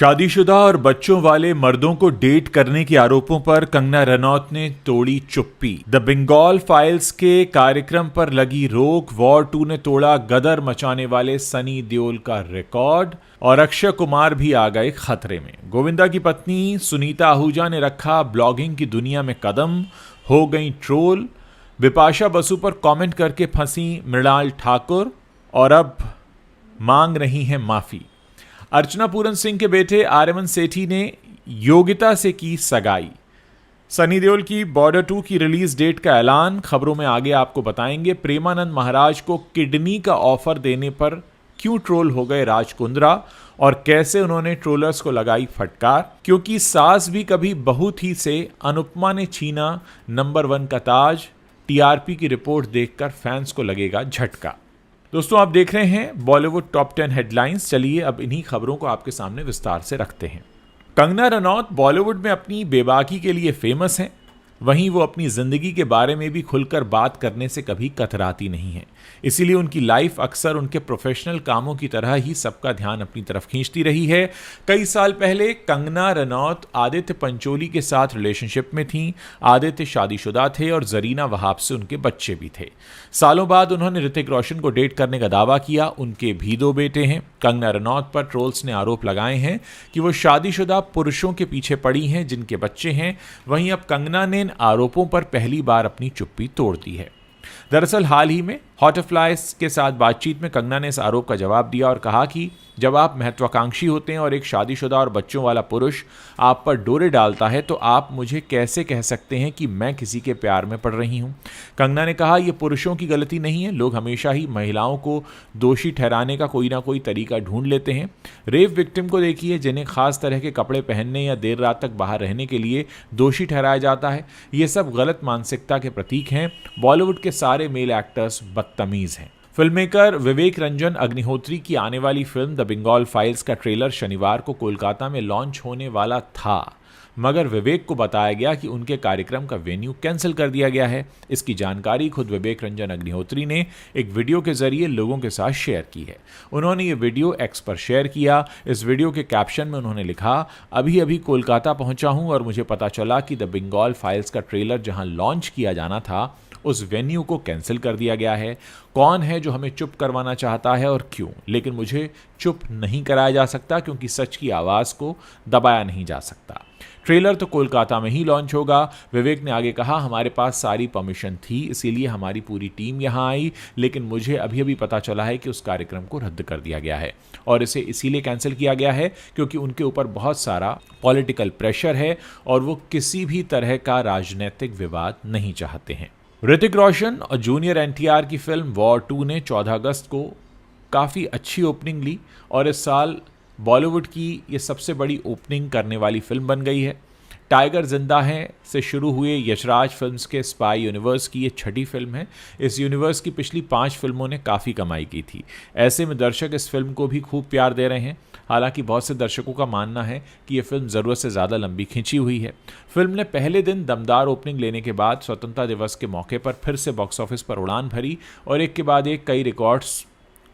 शादीशुदा और बच्चों वाले मर्दों को डेट करने के आरोपों पर कंगना रनौत ने तोड़ी चुप्पी। द बंगाल फाइल्स के कार्यक्रम पर लगी रोक। वॉर 2 ने तोड़ा गदर मचाने वाले सनी देओल का रिकॉर्ड और अक्षय कुमार भी आ गए खतरे में। गोविंदा की पत्नी सुनीता आहूजा ने रखा ब्लॉगिंग की दुनिया में कदम, हो गई ट्रोल। बिपाशा बसु पर कमेंट करके फंसी मृणाल ठाकुर और अब मांग रही है माफी। अर्चना पूरन सिंह के बेटे आर्यमन सेठी ने योगिता से की सगाई। सनी देओल की बॉर्डर 2 की रिलीज डेट का ऐलान खबरों में आगे आपको बताएंगे। प्रेमानंद महाराज को किडनी का ऑफर देने पर क्यों ट्रोल हो गए राज कुंद्रा और कैसे उन्होंने ट्रोलर्स को लगाई फटकार। क्योंकि सास भी कभी बहू थी से अनुपमा ने छीना नंबर 1 का ताज। टीआरपी की रिपोर्ट देखकर फैंस को लगेगा झटका। दोस्तों, आप देख रहे हैं बॉलीवुड टॉप 10 हेडलाइंस। चलिए अब इन्हीं खबरों को आपके सामने विस्तार से रखते हैं। कंगना रनौत बॉलीवुड में अपनी बेबाकी के लिए फेमस हैं। वहीं वो अपनी जिंदगी के बारे में भी खुलकर बात करने से कभी कतराती नहीं है। इसीलिए उनकी लाइफ अक्सर उनके प्रोफेशनल कामों की तरह ही सबका ध्यान अपनी तरफ खींचती रही है। कई साल पहले कंगना रनौत आदित्य पंचोली के साथ रिलेशनशिप में थीं। आदित्य शादीशुदा थे और जरीना वहाब से उनके बच्चे भी थे। सालों बाद उन्होंने ऋतिक रोशन को डेट करने का दावा किया। उनके भी 2 बेटे हैं। कंगना रनौत पर ट्रोल्स ने आरोप लगाए हैं कि वो शादीशुदा पुरुषों के पीछे पड़ी हैं जिनके बच्चे हैं। वहीं अब कंगना ने आरोपों पर पहली बार अपनी चुप्पी तोड़ दी है। दरअसल हाल ही में हॉटफ्लाइज के साथ बातचीत में कंगना ने इस आरोप का जवाब दिया और कहा कि जब आप महत्वाकांक्षी होते हैं और एक शादीशुदा और बच्चों वाला पुरुष आप पर डोरे डालता है तो आप मुझे कैसे कह सकते हैं कि मैं किसी के प्यार में पड़ रही हूं। कंगना ने कहा, यह पुरुषों की गलती नहीं है। लोग हमेशा ही महिलाओं को दोषी ठहराने का कोई ना कोई तरीका ढूंढ लेते हैं। रेप विक्टिम को देखिए, जिन्हें खास तरह के कपड़े पहनने या देर रात तक बाहर रहने के लिए दोषी ठहराया जाता है। ये सब गलत मानसिकता के प्रतीक हैं। बॉलीवुड के सारे मेल एक्टर्स बदतमीज हैं। फिल्ममेकर विवेक रंजन अग्निहोत्री की आने वाली फिल्म द बंगाल फाइल्स का ट्रेलर शनिवार को कोलकाता में लॉन्च होने वाला था, मगर विवेक को बताया गया कि उनके कार्यक्रम का वेन्यू कैंसिल कर दिया गया है। इसकी जानकारी खुद विवेक रंजन अग्निहोत्री ने एक वीडियो के जरिए लोगों के साथ शेयर की है। उन्होंने ये वीडियो एक्स पर शेयर किया। इस वीडियो के कैप्शन में उन्होंने लिखा, अभी अभी कोलकाता पहुंचा हूं और मुझे पता चला कि द बंगाल फाइल्स का ट्रेलर जहां लॉन्च किया जाना था उस वेन्यू को कैंसिल कर दिया गया है। कौन है जो हमें चुप करवाना चाहता है और क्यों? लेकिन मुझे चुप नहीं कराया जा सकता क्योंकि सच की आवाज़ को दबाया नहीं जा सकता। ट्रेलर तो कोलकाता में ही लॉन्च होगा। विवेक ने आगे कहा, हमारे पास सारी परमिशन थी, इसीलिए हमारी पूरी टीम यहाँ आई, लेकिन मुझे अभी अभी पता चला है कि उस कार्यक्रम को रद्द कर दिया गया है और इसे इसीलिए कैंसिल किया गया है क्योंकि उनके ऊपर बहुत सारा पॉलिटिकल प्रेशर है और वो किसी भी तरह का राजनीतिक विवाद नहीं चाहते हैं। ऋतिक रोशन और जूनियर एनटीआर की फिल्म वॉर 2 ने 14 अगस्त को काफ़ी अच्छी ओपनिंग ली और इस साल बॉलीवुड की ये सबसे बड़ी ओपनिंग करने वाली फिल्म बन गई है। टाइगर जिंदा है से शुरू हुए यशराज फिल्म्स के स्पाई यूनिवर्स की ये 6ठी फिल्म है। इस यूनिवर्स की पिछली 5 फिल्मों ने काफ़ी कमाई की थी। ऐसे में दर्शक इस फिल्म को भी खूब प्यार दे रहे हैं। हालांकि बहुत से दर्शकों का मानना है कि यह फिल्म ज़रूरत से ज़्यादा लंबी खिंची हुई है। फिल्म ने पहले दिन दमदार ओपनिंग लेने के बाद स्वतंत्रता दिवस के मौके पर फिर से बॉक्स ऑफिस पर उड़ान भरी और एक के बाद एक कई रिकॉर्ड्स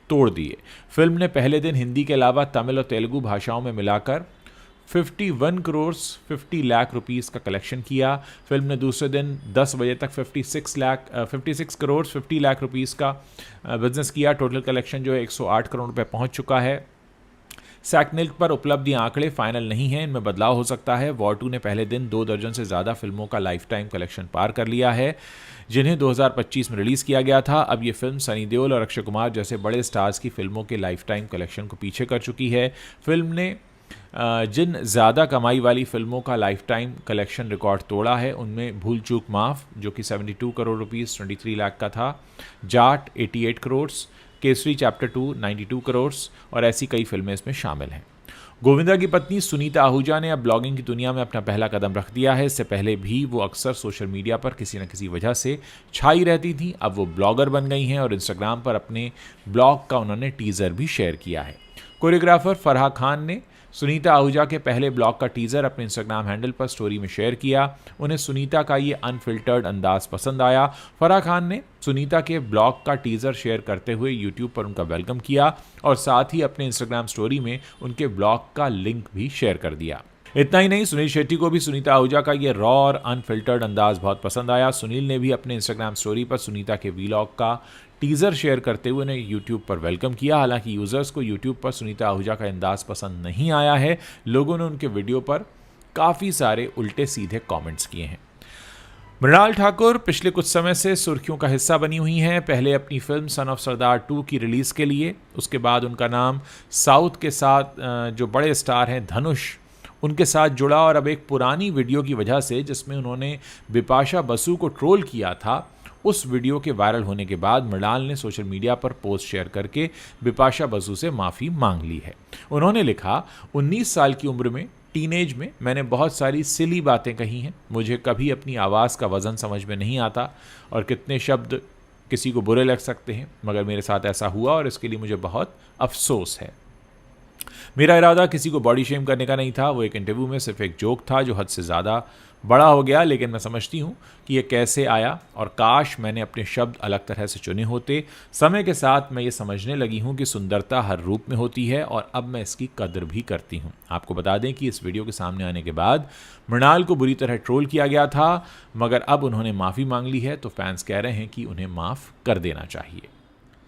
तोड़ दिए। फिल्म ने पहले दिन हिंदी के अलावा तमिल और तेलुगु भाषाओं में मिलाकर 51 करोड़ 50 लाख रुपीस का कलेक्शन किया। फिल्म ने दूसरे दिन 10 बजे तक 56 करोड़ 50 लाख रुपीस का बिजनेस किया। टोटल कलेक्शन जो है 108 करोड़ रुपए पहुंच चुका है। सैकनिल्क पर उपलब्ध ये आंकड़े फाइनल नहीं हैं, इनमें बदलाव हो सकता है। वॉर 2 ने पहले दिन 2 दर्जन से ज़्यादा फिल्मों का लाइफ टाइम कलेक्शन पार कर लिया है जिन्हें 2025 में रिलीज़ किया गया था। अब ये फिल्म सनी देओल और अक्षय कुमार जैसे बड़े स्टार्स की फिल्मों के लाइफ टाइम कलेक्शन को पीछे कर चुकी है। फिल्म ने जिन ज़्यादा कमाई वाली फिल्मों का लाइफ टाइम कलेक्शन रिकॉर्ड तोड़ा है उनमें भूल चूक माफ़ जो कि 72 करोड़ रुपीस 23 लाख का था, जाट 88 करोड़, केसरी चैप्टर 2 92 करोड़ और ऐसी कई फिल्में इसमें शामिल हैं। गोविंदा की पत्नी सुनीता आहूजा ने अब ब्लॉगिंग की दुनिया में अपना पहला कदम रख दिया है। इससे पहले भी वो अक्सर सोशल मीडिया पर किसी न किसी वजह से छाई रहती थी। अब वो ब्लॉगर बन गई हैं और इंस्टाग्राम पर अपने ब्लॉग का उन्होंने टीज़र भी शेयर किया है। कोरियोग्राफर फराह खान ने सुनीता आहूजा के पहले ब्लॉग का टीजर अपने इंस्टाग्राम हैंडल पर स्टोरी में शेयर किया। उन्हें सुनीता का ये अनफिल्टर्ड अंदाज पसंद आया। फराह खान ने सुनीता के ब्लॉग का टीजर शेयर करते हुए यूट्यूब पर उनका वेलकम किया और साथ ही अपने इंस्टाग्राम स्टोरी में उनके ब्लॉग का लिंक भी शेयर कर दिया। इतना ही नहीं, सुनील शेट्टी को भी सुनीता आहूजा का ये रॉ और अनफिल्टर्ड अंदाज बहुत पसंद आया। सुनील ने भी अपने इंस्टाग्राम स्टोरी पर सुनीता के व्लॉग का टीजर शेयर करते हुए उन्हें यूट्यूब पर वेलकम किया। हालांकि यूजर्स को यूट्यूब पर सुनीता आहूजा का अंदाज पसंद नहीं आया है। लोगों ने उनके वीडियो पर काफ़ी सारे उल्टे सीधे कॉमेंट्स किए हैं। मृणाल ठाकुर पिछले कुछ समय से सुर्खियों का हिस्सा बनी हुई हैं। पहले अपनी फिल्म सन ऑफ सरदार 2 की रिलीज़ के लिए, उसके बाद उनका नाम साउथ के साथ जो बड़े स्टार हैं धनुष, उनके साथ जुड़ा और अब एक पुरानी वीडियो की वजह से जिसमें उन्होंने बिपाशा बसु को ट्रोल किया था, उस वीडियो के वायरल होने के बाद मृणाल ने सोशल मीडिया पर पोस्ट शेयर करके बिपाशा बसु से माफ़ी मांग ली है। उन्होंने लिखा, 19 साल की उम्र में, टीनेज में मैंने बहुत सारी सिली बातें कही हैं। मुझे कभी अपनी आवाज़ का वज़न समझ में नहीं आता और कितने शब्द किसी को बुरे लग सकते हैं, मगर मेरे साथ ऐसा हुआ और इसके लिए मुझे बहुत अफसोस है। मेरा इरादा किसी को बॉडी शेम करने का नहीं था। वो एक इंटरव्यू में सिर्फ एक जोक था जो हद से ज़्यादा बड़ा हो गया, लेकिन मैं समझती हूँ कि ये कैसे आया और काश मैंने अपने शब्द अलग तरह से चुने होते। समय के साथ मैं ये समझने लगी हूँ कि सुंदरता हर रूप में होती है और अब मैं इसकी कदर भी करती हूँ। आपको बता दें कि इस वीडियो के सामने आने के बाद मृणाल को बुरी तरह ट्रोल किया गया था, मगर अब उन्होंने माफ़ी मांग ली है, तो फैंस कह रहे हैं कि उन्हें माफ़ कर देना चाहिए।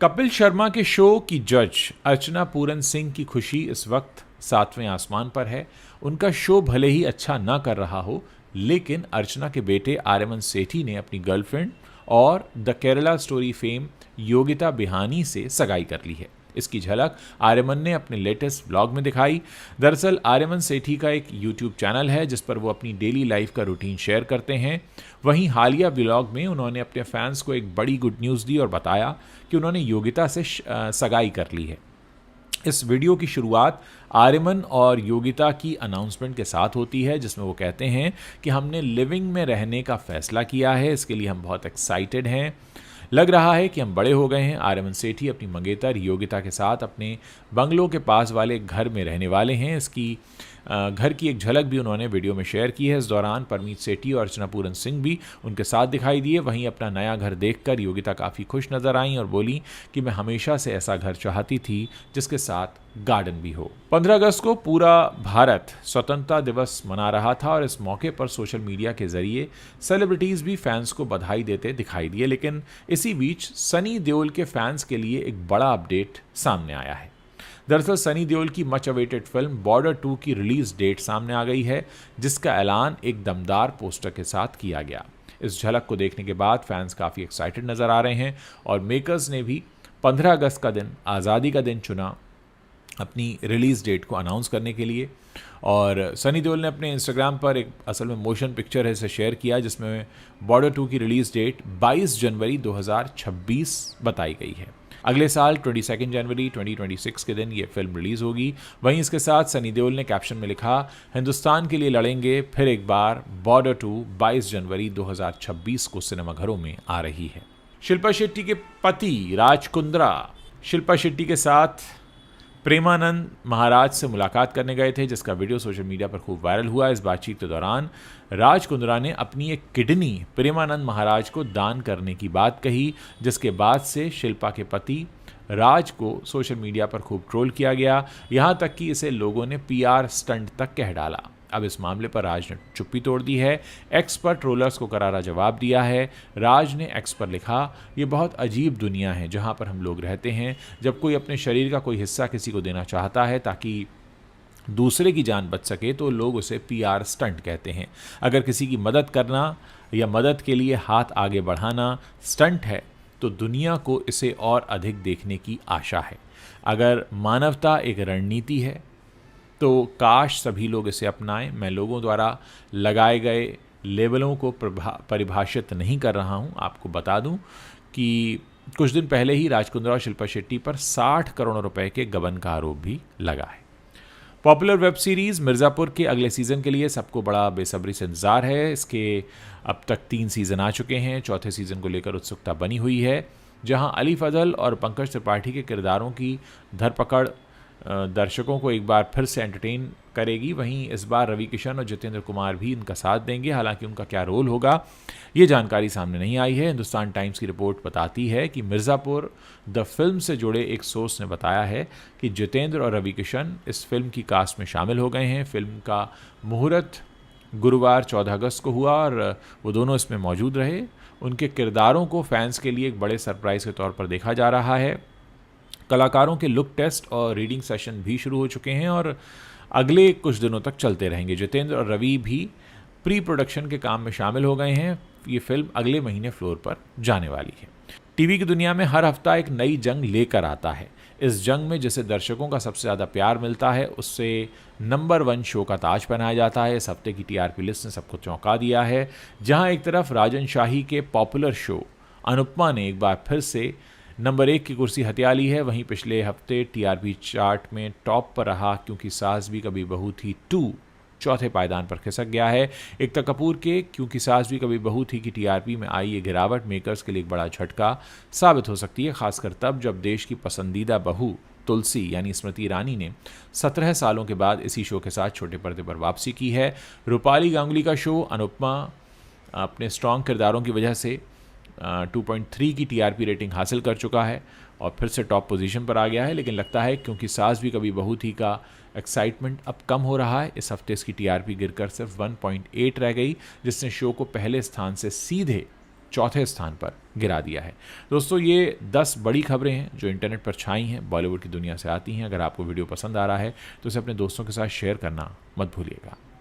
कपिल शर्मा के शो की जज अर्चना पूरन सिंह की खुशी इस वक्त 7वें आसमान पर है। उनका शो भले ही अच्छा ना कर रहा हो, लेकिन अर्चना के बेटे आर्यमन सेठी ने अपनी गर्लफ्रेंड और the Kerala story fame Yogita Bihani से सगाई कर ली है। इसकी झलक आर्यमन ने अपने लेटेस्ट व्लॉग में दिखाई। दरअसल आर्यमन सेठी का एक यूट्यूब चैनल है जिस पर वो अपनी डेली लाइफ का रूटीन शेयर करते हैं। वहीं हालिया व्लॉग में उन्होंने अपने फैंस को एक बड़ी गुड न्यूज़ दी और बताया कि उन्होंने योगिता से सगाई कर ली है। इस वीडियो की शुरुआत आर्यमन और योगिता की अनाउंसमेंट के साथ होती है, जिसमें वो कहते हैं कि हमने लिविंग में रहने का फैसला किया है, इसके लिए हम बहुत एक्साइटेड हैं। लग रहा है कि हम बड़े हो गए हैं। आर्यमन सेठी अपनी मंगेतर योगिता के साथ अपने बंगलों के पास वाले घर में रहने वाले हैं। इसकी घर की एक झलक भी उन्होंने वीडियो में शेयर की है। इस दौरान परमीत सेठी और अर्चना पूरन सिंह भी उनके साथ दिखाई दिए। वहीं अपना नया घर देखकर योगिता काफ़ी खुश नजर आईं और बोली कि मैं हमेशा से ऐसा घर चाहती थी जिसके साथ गार्डन भी हो। 15 अगस्त को पूरा भारत स्वतंत्रता दिवस मना रहा था और इस मौके पर सोशल मीडिया के जरिए सेलिब्रिटीज़ भी फैंस को बधाई देते दिखाई दिए। लेकिन इसी बीच सनी देओल के फैंस के लिए एक बड़ा अपडेट सामने आया है। दरअसल सनी देओल की मच अवेटेड फिल्म बॉर्डर 2 की रिलीज डेट सामने आ गई है, जिसका ऐलान एक दमदार पोस्टर के साथ किया गया। इस झलक को देखने के बाद फैंस काफ़ी एक्साइटेड नज़र आ रहे हैं और मेकर्स ने भी 15 अगस्त का दिन, आज़ादी का दिन चुना अपनी रिलीज़ डेट को अनाउंस करने के लिए। और सनी देओल ने अपने इंस्टाग्राम पर एक असल में मोशन पिक्चर है इसे शेयर किया, जिसमें बॉर्डर 2 की रिलीज़ डेट 22 जनवरी 2026 बताई गई है। अगले साल 22 जनवरी 2026 के दिन ये फिल्म रिलीज़ होगी। वहीं इसके साथ सनी देओल ने कैप्शन में लिखा, हिंदुस्तान के लिए लड़ेंगे फिर एक बार, बॉर्डर 2 22 जनवरी 2026 को सिनेमाघरों में आ रही है। शिल्पा शेट्टी के पति राज कुंद्रा शिल्पा शेट्टी के साथ प्रेमानंद महाराज से मुलाकात करने गए थे, जिसका वीडियो सोशल मीडिया पर खूब वायरल हुआ। इस बातचीत के दौरान राज कुंद्रा ने अपनी एक किडनी प्रेमानंद महाराज को दान करने की बात कही, जिसके बाद से शिल्पा के पति राज को सोशल मीडिया पर खूब ट्रोल किया गया। यहाँ तक कि इसे लोगों ने PR स्टंट तक कह डाला। अब इस मामले पर राज ने चुप्पी तोड़ दी है। एक्स पर ट्रोलर्स को करारा जवाब दिया है। राज ने एक्स पर लिखा, ये बहुत अजीब दुनिया है जहाँ पर हम लोग रहते हैं। जब कोई अपने शरीर का कोई हिस्सा किसी को देना चाहता है ताकि दूसरे की जान बच सके, तो लोग उसे PR स्टंट कहते हैं। अगर किसी की मदद करना या मदद के लिए हाथ आगे बढ़ाना स्टंट है, तो दुनिया को इसे और अधिक देखने की आशा है। अगर मानवता एक रणनीति है तो काश सभी लोग इसे अपनाएं। मैं लोगों द्वारा लगाए गए लेबलों को परिभाषित नहीं कर रहा हूं। आपको बता दूं कि कुछ दिन पहले ही राज कुंद्रा और शिल्पा शेट्टी पर 60 करोड़ रुपए के गबन का आरोप भी लगा है। पॉपुलर वेब सीरीज़ मिर्ज़ापुर के अगले सीज़न के लिए सबको बड़ा बेसब्री से इंतज़ार है। इसके अब तक 3 सीज़न आ चुके हैं। चौथे सीज़न को लेकर उत्सुकता बनी हुई है, जहां अली फजल और पंकज त्रिपाठी के किरदारों की धरपकड़ दर्शकों को एक बार फिर से एंटरटेन करेगी। वहीं इस बार रवि किशन और जितेंद्र कुमार भी इनका साथ देंगे। हालांकि उनका क्या रोल होगा ये जानकारी सामने नहीं आई है। हिंदुस्तान टाइम्स की रिपोर्ट बताती है कि मिर्ज़ापुर द फिल्म से जुड़े एक सोर्स ने बताया है कि जितेंद्र और रवि किशन इस फिल्म की कास्ट में शामिल हो गए हैं। फिल्म का मुहूर्त गुरुवार 14 अगस्त को हुआ और वो दोनों इसमें मौजूद रहे। उनके किरदारों को फैंस के लिए एक बड़े सरप्राइज़ के तौर पर देखा जा रहा है। कलाकारों के लुक टेस्ट और रीडिंग सेशन भी शुरू हो चुके हैं और अगले कुछ दिनों तक चलते रहेंगे। जितेंद्र और रवि भी प्री प्रोडक्शन के काम में शामिल हो गए हैं। ये फिल्म अगले महीने फ्लोर पर जाने वाली है। टीवी की दुनिया में हर हफ्ता एक नई जंग लेकर आता है। इस जंग में जिसे दर्शकों का सबसे ज़्यादा प्यार मिलता है उससे नंबर 1 शो का ताज पहनाया जाता है। इस हफ्ते की टीआरपी लिस्ट ने सबको चौंका दिया है। जहां एक तरफ राजन शाही के पॉपुलर शो अनुपमा ने एक बार फिर से नंबर 1 की कुर्सी हथिया ली है, वहीं पिछले हफ्ते टीआरपी चार्ट में टॉप पर रहा क्योंकि सास भी कभी बहू थी 2 चौथे पायदान पर खिसक गया है। एकता कपूर के क्योंकि सास भी कभी बहू थी की टीआरपी में आई ये गिरावट मेकर्स के लिए एक बड़ा झटका साबित हो सकती है, खासकर तब जब देश की पसंदीदा बहू तुलसी यानी स्मृति ईरानी ने 17 सालों के बाद इसी शो के साथ छोटे पर्दे पर वापसी की है। रूपाली गांगुली का शो अनुपमा अपने स्ट्रॉन्ग किरदारों की वजह से 2.3 की टीआरपी रेटिंग हासिल कर चुका है और फिर से टॉप पोजीशन पर आ गया है। लेकिन लगता है क्योंकि सास भी कभी बहू थी का एक्साइटमेंट अब कम हो रहा है। इस हफ्ते इसकी टीआरपी गिरकर सिर्फ 1.8 रह गई, जिसने शो को पहले स्थान से सीधे चौथे स्थान पर गिरा दिया है। दोस्तों, ये 10 बड़ी खबरें हैं जो इंटरनेट पर छाई हैं, बॉलीवुड की दुनिया से आती हैं। अगर आपको वीडियो पसंद आ रहा है तो इसे अपने दोस्तों के साथ शेयर करना मत भूलिएगा।